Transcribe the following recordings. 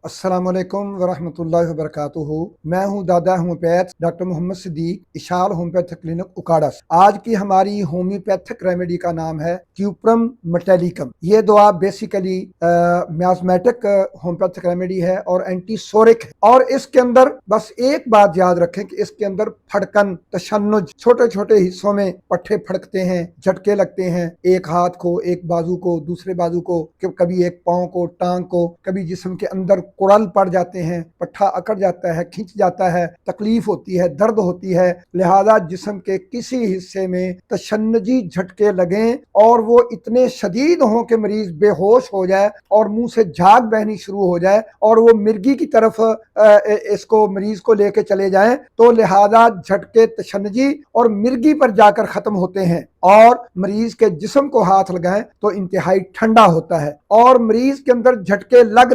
अस्सलाम वालेकुम वरहमतुल्लाहि वबरकातुहू। मैं हूं दादा होम्योपैथ डॉक्टर मोहम्मद सिद्दीक इशाल होम्योपैथिक क्लिनिक उकाड़ा से। आज की हमारी होम्योपैथिक रेमेडी का नाम है क्यूप्रम मेटालिकम। ये दवा बेसिकली म्याज़मेटिक होम्योपैथिक रेमेडी है और एंटीसोरिक है। और इसके अंदर बस एक बात याद रखें कि इसके अंदर फड़कन तशन्नुज छोटे छोटे हिस्सों में पट्टे फड़कते हैं, झटके लगते हैं, एक हाथ को, एक बाजू को, दूसरे बाजू को, कभी एक पाँव को, टांग को, कभी जिस्म के अंदर कुड़ल पड़ जाते हैं, पट्ठा अकड़ जाता है, खिंच जाता है, तकलीफ होती है, दर्द होती है। लिहाजा जिस्म के किसी हिस्से में तशन्नुजी झटके लगें और वो इतने शदीद हों कि मरीज बेहोश हो जाए और मुंह से झाग बहनी शुरू हो जाए और वो मिर्गी की तरफ इसको मरीज को लेके चले जाएं, तो लिहाजा झटके तशन्नुजी और मिर्गी पर जाकर खत्म होते हैं। और मरीज के जिस्म को हाथ लगाएं तो इंतहाई ठंडा होता है और मरीज के अंदर झटके लग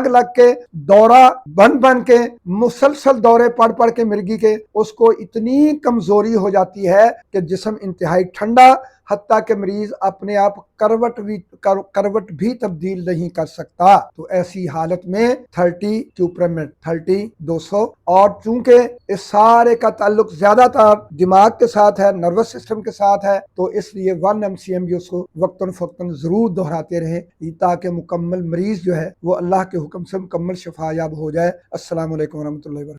लग के दौरा बन के मुसलसल दौरे पड़ के मिर्गी के उसको इतनी कमजोरी हो जाती है कि जिस्म इंतहाई ठंडा, हत्ता के मरीज अपने आप करवट भी तब्दील नहीं कर सकता। तो ऐसी हालत में 30 क्यूप्रम 30 200। और चूंकि इस सारे का ताल्लुक ज्यादातर दिमाग के साथ है, नर्वस सिस्टम के साथ है, तो इसलिए 1 MCM उसको वक्तन फक्तन जरूर दोहराते रहें ताकि मुकम्मल मरीज जो है वो अल्लाह के हुक्म से मुकम्मल शफायाब हो जाए। अस्सलाम वालेकुम रहमतुल्लाहि व बरकातहू।